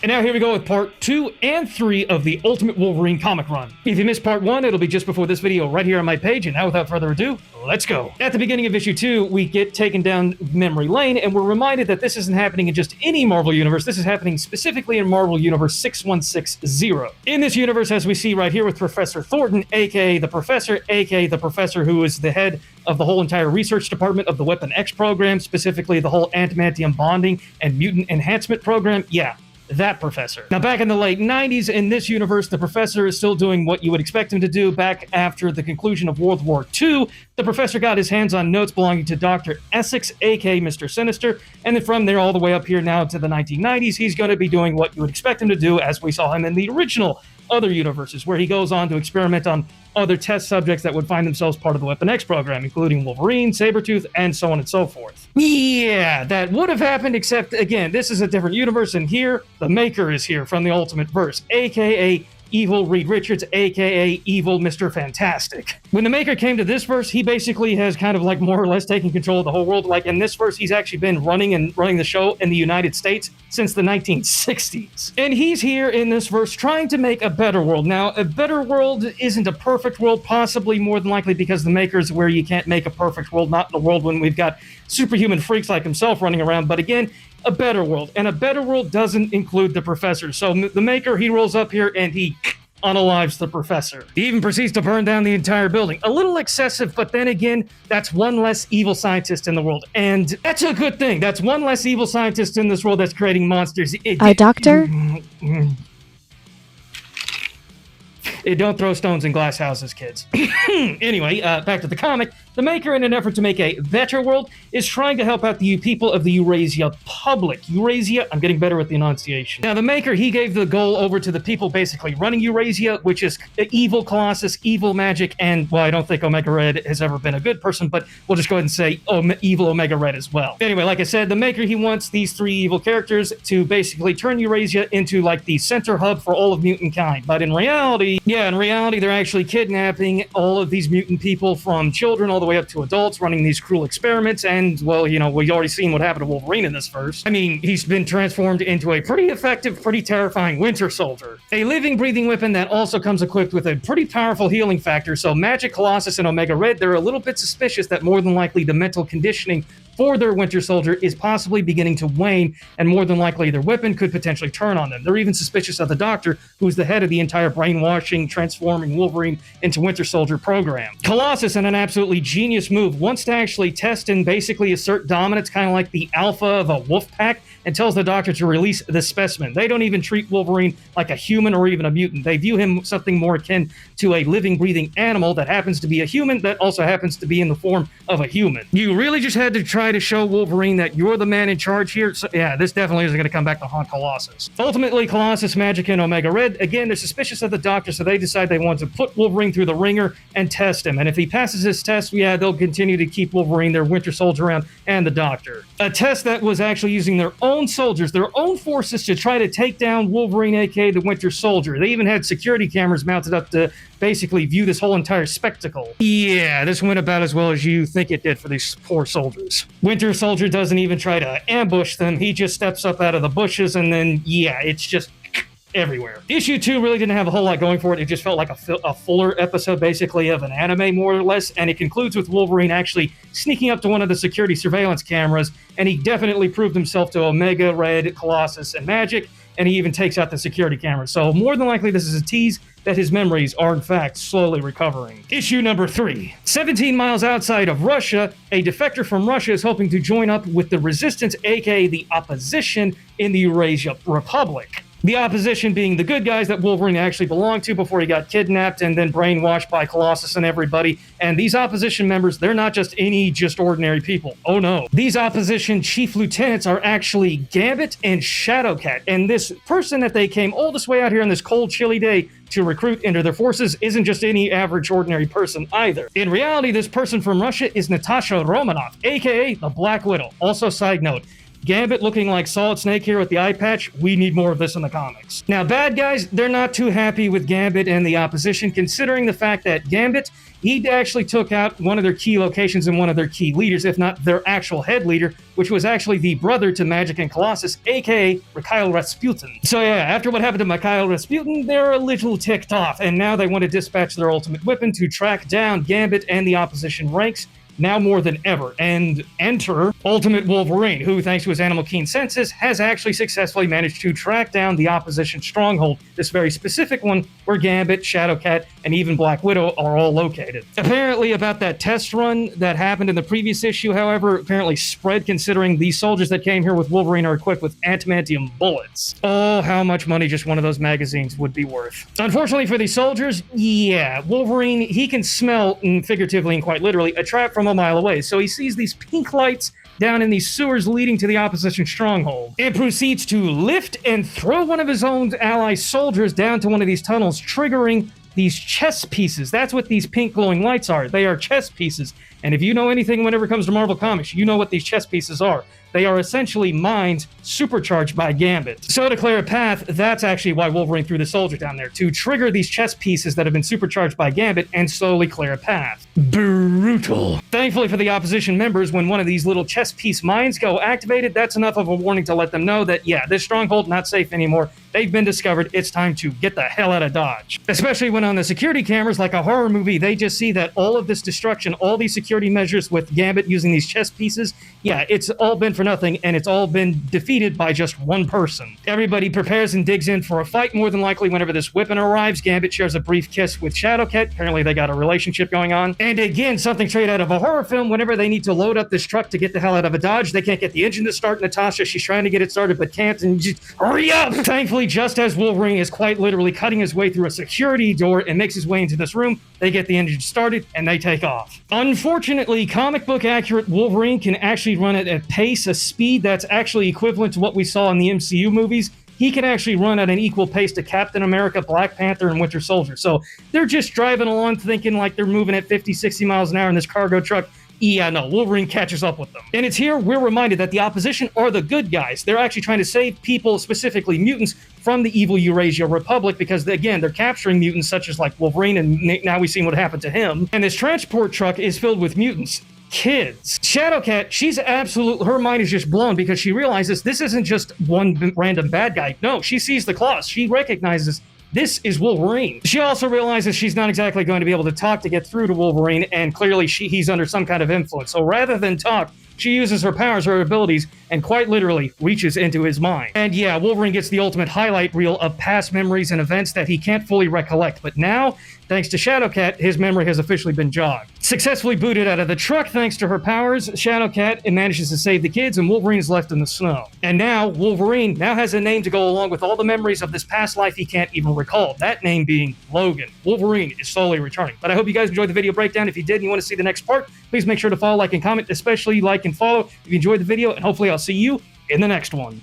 And now here we go with part 2 and 3 of the Ultimate Wolverine comic run. If you missed part 1, it'll be just before this video right here on my page, and now without further ado, let's go. At the beginning of issue 2, we get taken down memory lane, and we're reminded that this isn't happening in just any Marvel universe, this is happening specifically in Marvel Universe 6160. In this universe, as we see right here with Professor Thornton, aka the Professor who is the head of the whole entire research department of the Weapon X program, specifically the whole adamantium bonding and mutant enhancement program, yeah. That professor. Now, back in the late 90s, in this universe, the professor is still doing what you would expect him to do. Back after the conclusion of World War II, the professor got his hands on notes belonging to Dr. Essex, aka Mr. Sinister, and then from there all the way up here now to the 1990s, he's going to be doing what you would expect him to do, as we saw him in the original other universes, where he goes on to experiment on other test subjects that would find themselves part of the Weapon X program, including Wolverine, Sabretooth, and so on and so forth. Yeah, that would have happened, except, again, this is a different universe, and here, the Maker is here from the Ultimate Verse, aka Evil Reed Richards, aka Evil Mr. Fantastic. When the Maker came to this verse, he basically has kind of like more or less taken control of the whole world. Like in this verse, he's actually been running the show in the United States since the 1960s. And he's here in this verse trying to make a better world. Now, a better world isn't a perfect world, possibly more than likely because the Maker is where you can't make a perfect world, not in a world when we've got superhuman freaks like himself running around. But again, a better world. And a better world doesn't include the professor. So the Maker, he rolls up here and he unalives the professor. He even proceeds to burn down the entire building. A little excessive, but then again, that's one less evil scientist in the world. And that's a good thing. That's one less evil scientist in this world that's creating monsters. Doctor? Don't throw stones in glass houses, kids. Anyway, back to the comic. The Maker, in an effort to make a better world, is trying to help out the people of the Eurasia public. Eurasia, I'm getting better with the enunciation. Now, the Maker, he gave the goal over to the people basically running Eurasia, which is evil Colossus, evil Magic, and, well, I don't think Omega Red has ever been a good person, but we'll just go ahead and say evil Omega Red as well. Anyway, like I said, the Maker, he wants these three evil characters to basically turn Eurasia into, like, the center hub for all of mutant kind. But in reality, they're actually kidnapping all of these mutant people, from children all the way up to adults, running these cruel experiments, and, well, you know, we've already seen what happened to Wolverine in this verse. I mean, he's been transformed into a pretty effective, pretty terrifying Winter Soldier. A living, breathing weapon that also comes equipped with a pretty powerful healing factor, so Magic, Colossus, and Omega Red, they're a little bit suspicious that more than likely the mental conditioning for their Winter Soldier is possibly beginning to wane, and more than likely their weapon could potentially turn on them. They're even suspicious of the Doctor, who's the head of the entire brainwashing, transforming Wolverine into Winter Soldier program. Colossus, in an absolutely genius move, wants to actually test and basically assert dominance, kind of like the alpha of a wolf pack, and tells the Doctor to release the specimen. They don't even treat Wolverine like a human or even a mutant. They view him something more akin to a living, breathing animal that happens to be a human that also happens to be in the form of a human. You really just had to try to show Wolverine that you're the man in charge here. So, yeah, this definitely isn't going to come back to haunt Colossus. Ultimately, Colossus, Magic, and Omega Red, again, they're suspicious of the Doctor, so they decide they want to put Wolverine through the ringer and test him. And if he passes his test, yeah, they'll continue to keep Wolverine, their Winter Soldier, around, and the Doctor. A test that was actually using their own soldiers, their own forces, to try to take down Wolverine, aka the Winter Soldier. They even had security cameras mounted up to basically view this whole entire spectacle. Yeah, this went about as well as you think it did for these poor soldiers. Winter Soldier doesn't even try to ambush them. He just steps up out of the bushes, and then, yeah, it's just everywhere. Issue 2 really didn't have a whole lot going for it. It just felt like a fuller episode, basically, of an anime, more or less, and it concludes with Wolverine actually sneaking up to one of the security surveillance cameras, and he definitely proved himself to Omega Red, Colossus, and Magic, and he even takes out the security camera. So more than likely, this is a tease that his memories are, in fact, slowly recovering. Issue number 3. 17 miles outside of Russia, a defector from Russia is hoping to join up with the resistance, aka the opposition, in the Eurasia Republic. The opposition being the good guys that Wolverine actually belonged to before he got kidnapped and then brainwashed by Colossus and everybody. And these opposition members, they're not just ordinary people. Oh no. These opposition chief lieutenants are actually Gambit and Shadowcat. And this person that they came all this way out here on this cold, chilly day to recruit into their forces isn't just any average, ordinary person either. In reality, this person from Russia is Natasha Romanoff, aka the Black Widow. Also, side note, Gambit looking like Solid Snake here with the eye patch. We need more of this in the comics. Now, bad guys, they're not too happy with Gambit and the opposition, considering the fact that Gambit, he actually took out one of their key locations and one of their key leaders, if not their actual head leader, which was actually the brother to Magic and Colossus, aka Mikhail Rasputin. So yeah, after what happened to Mikhail Rasputin, they're a little ticked off, and now they want to dispatch their ultimate weapon to track down Gambit and the opposition ranks, now more than ever, and enter Ultimate Wolverine, who, thanks to his animal keen senses, has actually successfully managed to track down the opposition stronghold, this very specific one where Gambit, Shadowcat, and even Black Widow are all located. Apparently, about that test run that happened in the previous issue, however, apparently spread, considering these soldiers that came here with Wolverine are equipped with adamantium bullets. Oh, how much money just one of those magazines would be worth. Unfortunately for these soldiers, yeah, Wolverine, he can smell, figuratively and quite literally, a trap from a mile away. So he sees these pink lights down in these sewers leading to the opposition stronghold, and proceeds to lift and throw one of his own ally soldiers down to one of these tunnels, triggering these chess pieces. That's what these pink glowing lights are. They are chess pieces. And if you know anything whenever it comes to Marvel Comics, you know what these chess pieces are. They are essentially minds supercharged by Gambit. So to clear a path, that's actually why Wolverine threw the soldier down there, to trigger these chess pieces that have been supercharged by Gambit and slowly clear a path. Brutal. Thankfully for the opposition members, when one of these little chess piece mines go activated, that's enough of a warning to let them know that, yeah, this stronghold not safe anymore. They've been discovered. It's time to get the hell out of Dodge. Especially when on the security cameras, like a horror movie, they just see that all of this destruction, all these security measures with Gambit using these chess pieces, yeah, it's all been for nothing, and it's all been defeated by just one person. Everybody prepares and digs in for a fight. More than likely, whenever this weapon arrives, Gambit shares a brief kiss with Shadowcat. Apparently, they got a relationship going on. And again, something straight out of a horror film, whenever they need to load up this truck to get the hell out of a Dodge, they can't get the engine to start. Natasha, she's trying to get it started, but can't, and just hurry up! Thankfully, just as Wolverine is quite literally cutting his way through a security door and makes his way into this room, they get the engine started, and they take off. Unfortunately, comic book accurate Wolverine can actually run at a pace, a speed that's actually equivalent to what we saw in the MCU movies. He can actually run at an equal pace to Captain America, Black Panther, and Winter Soldier. So they're just driving along thinking like they're moving at 50, 60 miles an hour in this cargo truck. Yeah, no, Wolverine catches up with them. And it's here we're reminded that the opposition are the good guys. They're actually trying to save people, specifically mutants, from the evil Eurasia Republic, because, again, they're capturing mutants such as, like, Wolverine, and now we've seen what happened to him. And this transport truck is filled with mutants. Kids. Shadowcat, she's her mind is just blown because she realizes this isn't just one random bad guy. No, she sees the claws. She recognizes this is Wolverine. She also realizes she's not exactly going to be able to talk to get through to Wolverine, and clearly he's under some kind of influence. So rather than talk, she uses her powers, her abilities, and quite literally reaches into his mind. And yeah, Wolverine gets the ultimate highlight reel of past memories and events that he can't fully recollect. But now, thanks to Shadowcat, his memory has officially been jogged. Successfully booted out of the truck thanks to her powers, Shadowcat manages to save the kids, and Wolverine is left in the snow. And now, Wolverine now has a name to go along with all the memories of this past life he can't even recall. That name being Logan. Wolverine is slowly returning. But I hope you guys enjoyed the video breakdown. If you did and you want to see the next part, please make sure to follow, like, and comment, especially like and follow if you enjoyed the video, and hopefully I'll see you in the next one.